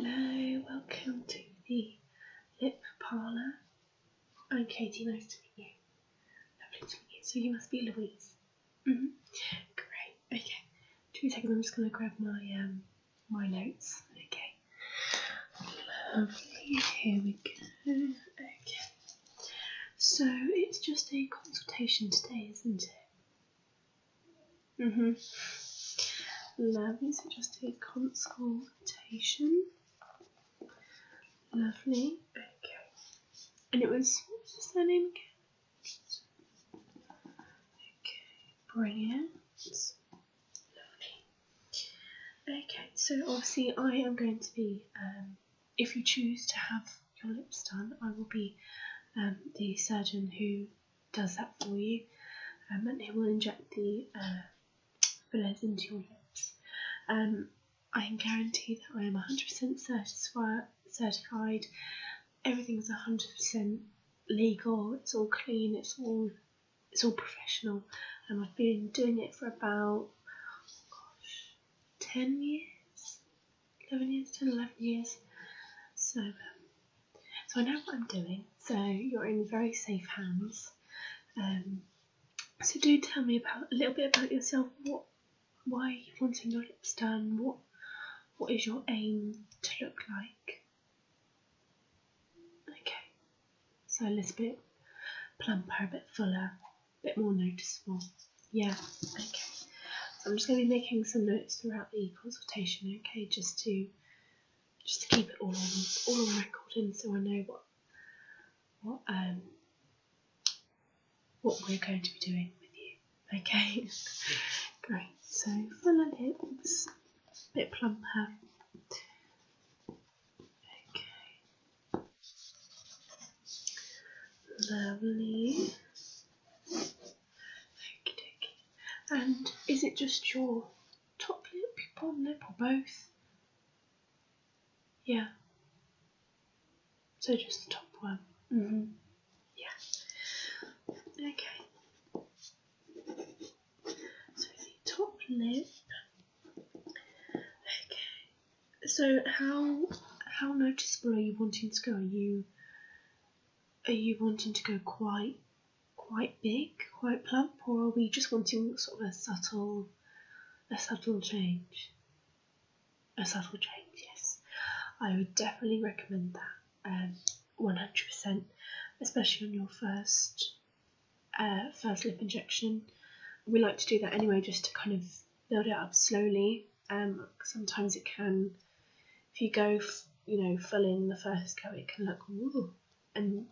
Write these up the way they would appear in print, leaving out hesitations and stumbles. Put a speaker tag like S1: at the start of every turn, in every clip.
S1: Hello, welcome to the lip parlour. I'm Katie, nice to meet you. Lovely to meet you. So you must be Louise. Great, okay. 2 seconds, I'm just going to grab my my notes. Okay. Lovely, here we go. Okay. So it's just a consultation today, isn't it? Lovely, so just a consultation. Lovely, okay. And it was, what was the surname again? Okay, brilliant. Lovely. Okay, so obviously I am going to be, if you choose to have your lips done, I will be the surgeon who does that for you, and he will inject the fillers into your lips. I can guarantee that I am 100% certified. Everything's 100% legal. It's all clean. It's all professional. And I've been doing it for about 10 years, 11 years, 10, 11 years. So I know what I'm doing. So you're in very safe hands. So do tell me a little bit about yourself. Why are you wanting your lips done? What is your aim to look like? Okay, so a little bit plumper, a bit fuller, a bit more noticeable. Yeah, okay. So I'm just going to be making some notes throughout the consultation, okay, just to keep it all on record, and so I know what we're going to be doing with you. Okay, great. So fuller lips, a bit plumper. Okay, lovely. Okey-dokey. And is it just your top lip, your bottom lip, or both? Yeah. So just the top one. Yeah. Okay. So the top lip. Okay. So how noticeable are you wanting to go? Are you wanting to go quite big, quite plump, or are we just wanting sort of a subtle change? A subtle change, yes. I would definitely recommend that. 100%, especially on your first lip injection. We like to do that anyway, just to kind of build it up slowly. Sometimes it can, if you go, full in the first go, it can look ooh, and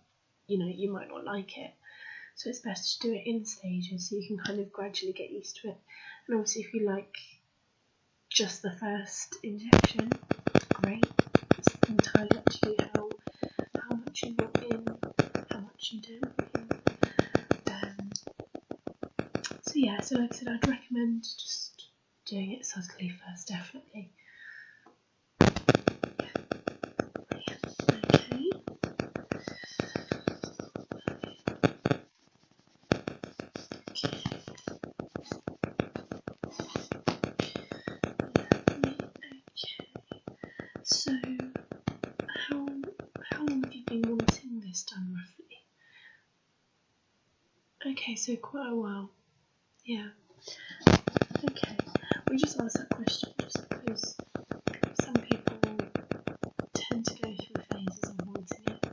S1: you might not like it. So it's best to do it in stages, so you can kind of gradually get used to it. And obviously, if you like just the first injection, great. It's entirely up to you how much you want in, how much you don't want in. So yeah, so like I said, I'd recommend just doing it subtly first, definitely. Yeah. Okay. So, how long have you been wanting this done, roughly? Okay, so quite a while. Yeah. Okay. We just asked that question just because some people tend to go through phases of wanting it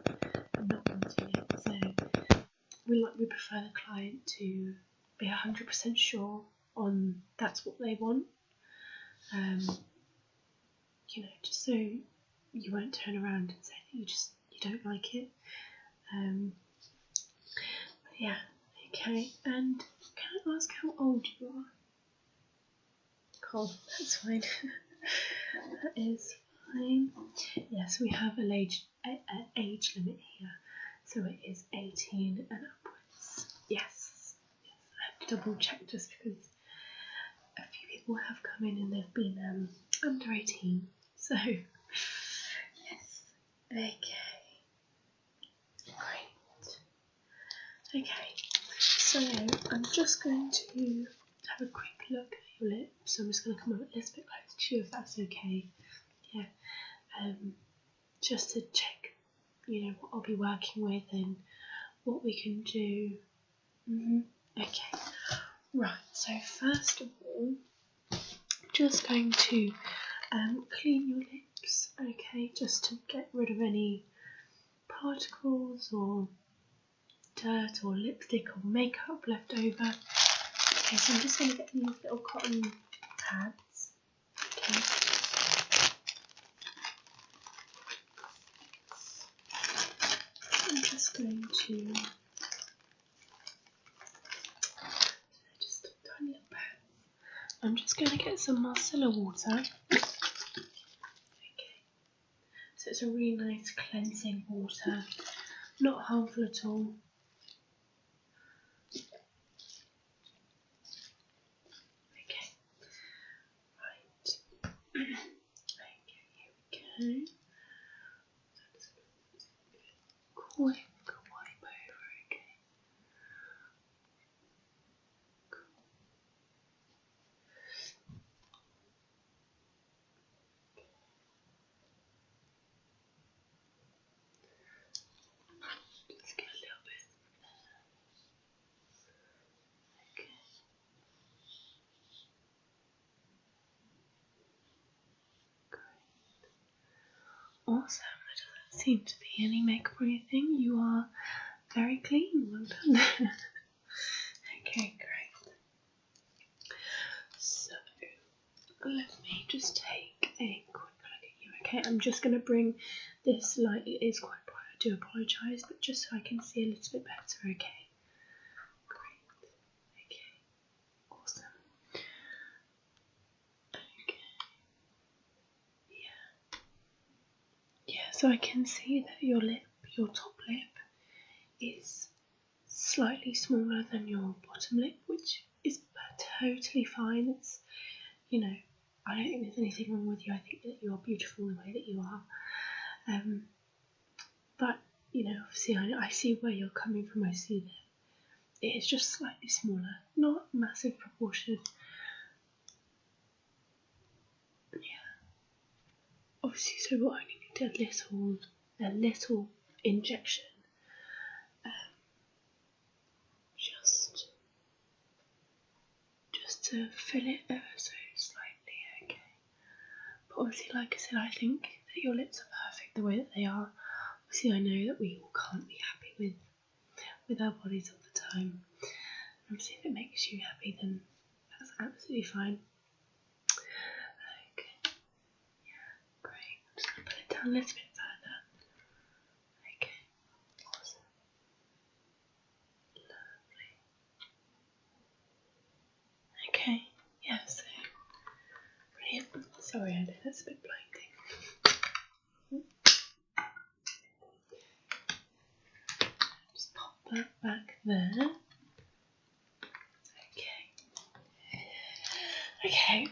S1: and not wanting it. So we prefer the client to be 100% sure on that's what they want. Just so you won't turn around and say that you don't like it. But yeah, okay. And can I ask how old you are? Cool, that's fine. That is fine. Yes, we have an age limit here, so it is 18 and upwards. Yes, I have to double check just because a few people have come in and they've been under 18. So yes, okay, great. Okay, so I'm just going to have a quick look at your lips. So I'm just going to come a little bit closer to you if that's okay. Yeah. just to check, what I'll be working with and what we can do. Okay, right, so first of all, just going to clean your lips, okay, just to get rid of any particles or dirt or lipstick or makeup left over. Okay, so I'm just going to get these little cotton pads, okay. I'm just going to just a tiny little pad. I'm just going to get some micellar water. Okay, so it's a really nice cleansing water, not harmful at all. Okay, right. Okay, here we go. Quick wipe over, okay. Just get a little bit. Okay. Great. Awesome. There doesn't seem to be any makeup or anything. You are very clean. Well done. Okay, great. So let me just take a quick look at you. Okay, I'm just going to bring this light. It is quite bright. I do apologise, but just so I can see a little bit better. Okay. Great. Okay. Awesome. Okay. Yeah, so I can see that your top lip is slightly smaller than your bottom lip, which is totally fine. It's, I don't think there's anything wrong with you. I think that you are beautiful the way that you are. But, obviously I see where you're coming from. I see that it is just slightly smaller, not a massive proportion. Yeah. Obviously, so we'll only need a little injection. Just to fill it ever so slightly, okay. But obviously, like I said, I think that your lips are perfect the way that they are. Obviously, I know that we all can't be happy with our bodies all the time. Obviously, if it makes you happy, then that's absolutely fine. Okay. Yeah, great. I'm just going to put it down a little bit further. Okay. Awesome. Lovely. Okay. Yeah, so brilliant. Sorry, I know that's a bit blinding. Just pop that back there. Okay.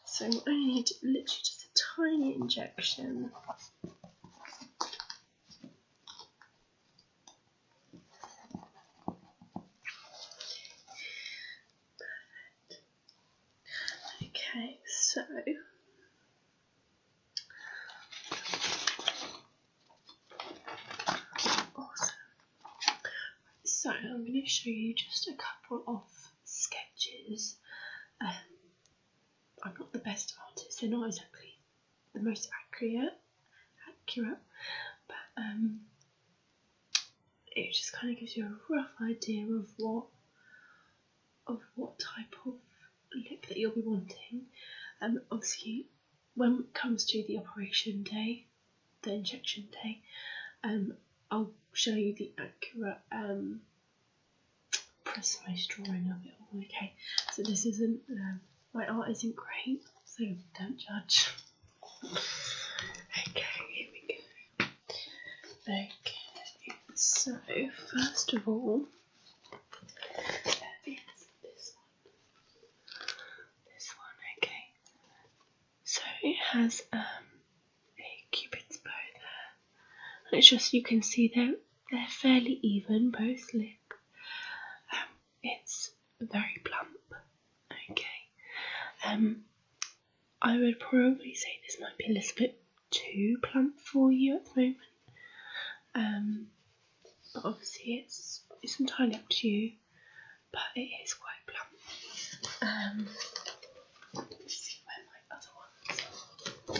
S1: So we only need literally just a tiny injection. Perfect. Okay, so awesome. So I'm going to show you just a couple of sketches. I'm not the best artist, they're not exactly the most accurate, but it just kind of gives you a rough idea of what type of lip that you'll be wanting. Obviously, when it comes to the operation day, the injection day, I'll show you the accurate precise drawing of it all. Okay, so this isn't my art isn't great, so don't judge. Okay, here we go. Okay, so first of all, it's this one. Okay, so it has a cupid's bow there, and it's just, you can see they're fairly even, both lip. It's very plump. Okay, I would probably say this might be a little bit too plump for you at the moment. But obviously it's entirely up to you. But it is quite plump. Let's see where my other ones are.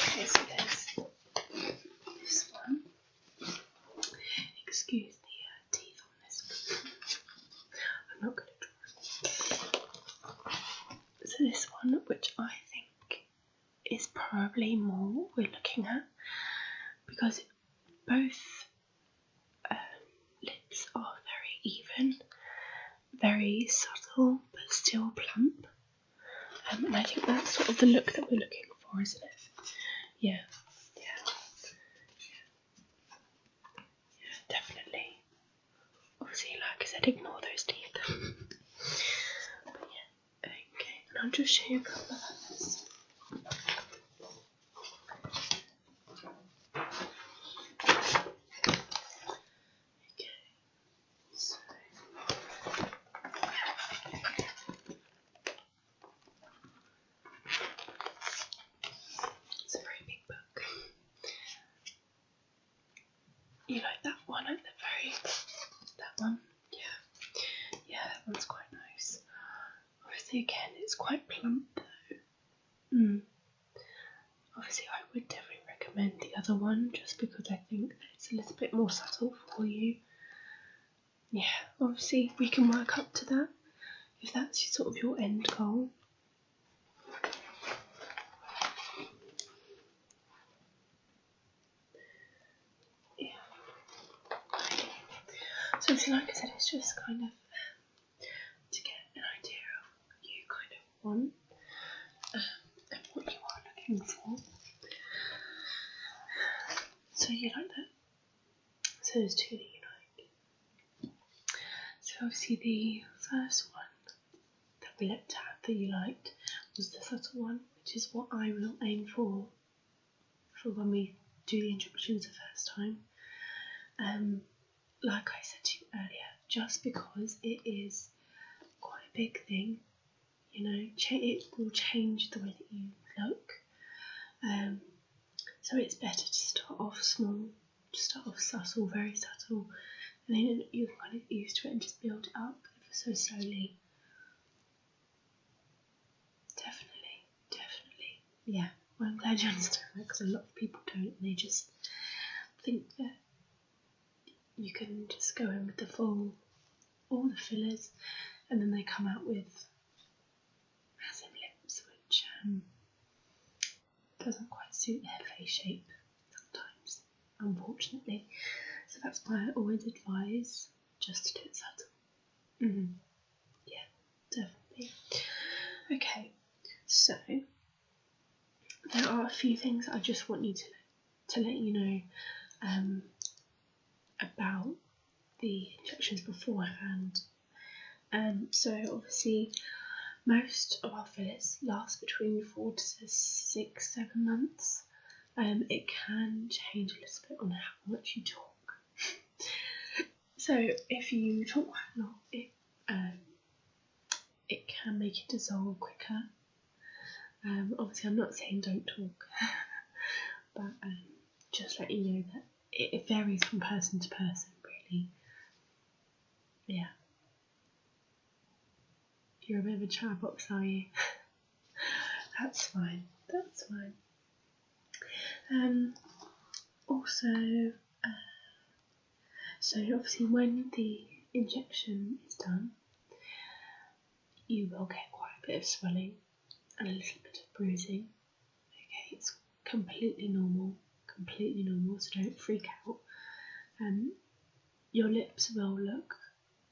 S1: Okay, so there's this one. Excuse the teeth on this one. I'm not good at drawing. So this one, which I think is probably more what we're looking at, because both lips are very even, very subtle, but still plump. And I think that's sort of the look that we're looking for, isn't it? Yeah, definitely. Obviously, like I said, ignore those teeth. But yeah, okay. And I'll just show you a couple of others. Okay, so it's a very big book. You like that one at the very, that one? Yeah, that one's quite nice. Obviously, again, it's quite plump though. Obviously, I would definitely recommend the other one just because I think that it's a little bit more subtle for you. Yeah, obviously we can work up to that if that's sort of your end goal. Yeah. So obviously, like I said, it's just kind of to get an idea of what you kind of want and what you are looking for. So you like that? So there's two that you like. So obviously the first one that we looked at that you liked was the subtle one, which is what I will aim for when we do the instructions the first time. Like I said to you earlier, just because it is quite a big thing, you know, it will change the way that you look. So it's better to start off small, to start off subtle, very subtle, and then you can kind of get used to it and just build it up ever so slowly. Definitely. Yeah, well, I'm glad you understand that, because a lot of people don't, and they just think that you can just go in with the full, all the fillers, and then they come out with massive lips, which doesn't quite suit their face shape sometimes, unfortunately. So that's why I always advise just to do it subtle. Yeah, definitely. Okay, so there are a few things I just want you to let you know about the injections beforehand. So obviously most of our fillers last between 4 to 6, 7 months. It can change a little bit on how much you talk. So if you talk quite a lot, it can make it dissolve quicker. Obviously I'm not saying don't talk, but just let you know that it varies from person to person, really. Yeah. You're a bit of a chatterbox, are you? That's fine. Also, so obviously when the injection is done, you will get quite a bit of swelling and a little bit of bruising. Okay, it's completely normal, so don't freak out. Your lips will look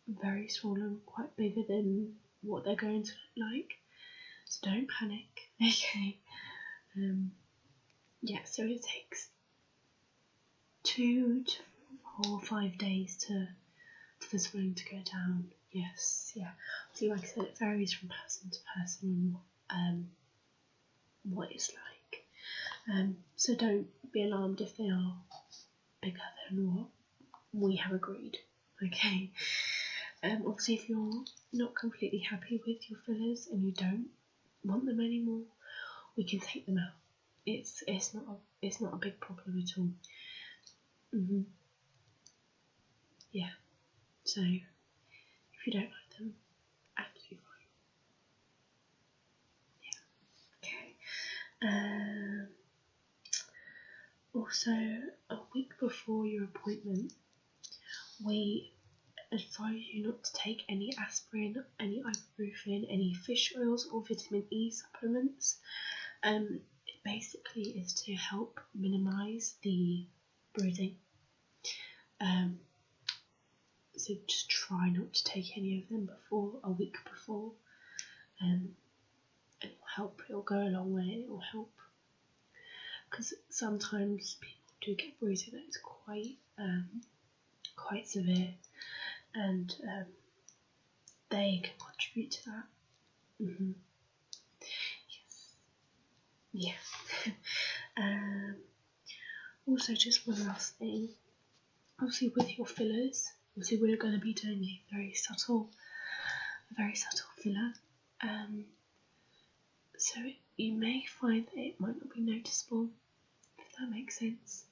S1: very swollen, quite bigger than what they're going to look like, so don't panic. Okay. Yeah, so it takes 2 to 4 or 5 days for the swelling to go down. Yes, yeah. So like I said, it varies from person to person what it's like. So don't be alarmed if they are bigger than what we have agreed. Okay. Obviously, if you're not completely happy with your fillers and you don't want them anymore, we can take them out. It's not a big problem at all. Yeah. So if you don't like them, absolutely fine. Yeah. Okay. Also, a week before your appointment, we advise you not to take any aspirin, any ibuprofen, any fish oils or vitamin E supplements. It basically is to help minimise the bruising. So just try not to take any of them before a week before. It will help. It will go a long way. It will help because sometimes people do get bruising that is quite severe, and they can contribute to that. Yes. Yeah. Also, just one last thing. Obviously, with your fillers, obviously we're going to be doing a very subtle filler. So you may find that it might not be noticeable, if that makes sense.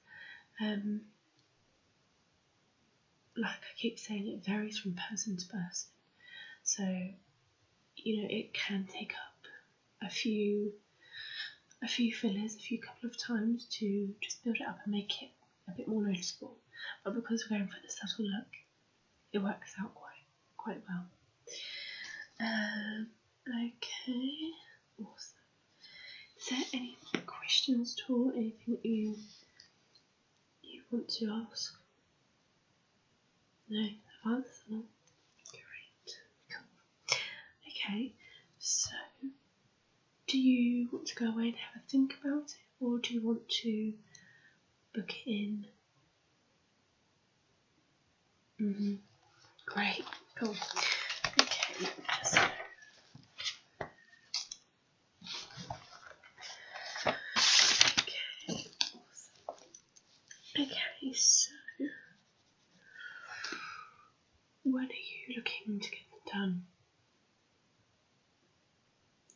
S1: Like I keep saying, it varies from person to person. So, it can take up a few fillers, a few couple of times to just build it up and make it a bit more noticeable. But because we're going for the subtle look, it works out quite well. Okay, awesome. Is there any questions at all? Anything that you want to ask? No, I've answered them all. Great, cool. Okay, so do you want to go away and have a think about it, or do you want to book it in? Great, cool. Okay, so when are you looking to get them done?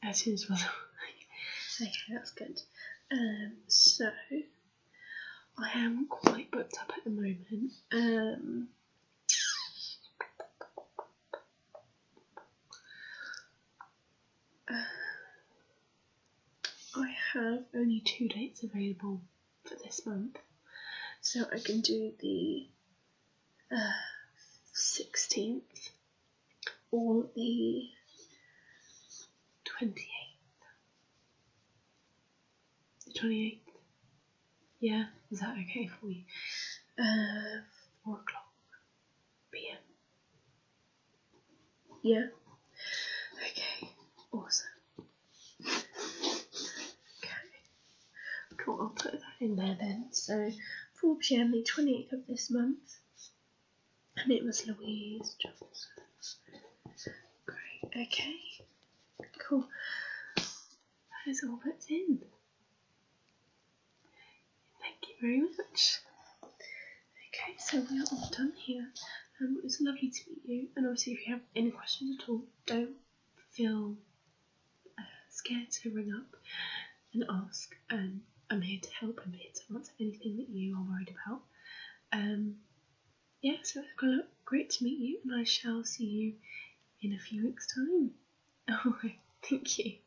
S1: As soon as possible. Okay, that's good. So I am quite booked up at the moment. I have only 2 dates available for this month, so I can do the 16th or the 28th. The 28th? Yeah, is that okay for you? 4 o'clock PM. Yeah? Okay, awesome. Cool, I'll put that in there then. So 4 PM the 28th of this month, and it was Louise Johnson. Great, okay, cool. That is all that's in. Thank you very much. Okay, so we are all done here. It was lovely to meet you, and obviously if you have any questions at all, don't feel scared to ring up and ask. I'm here to help. I'm here to answer anything that you are worried about. Yeah, so it's great to meet you, and I shall see you in a few weeks' time. Alright, thank you.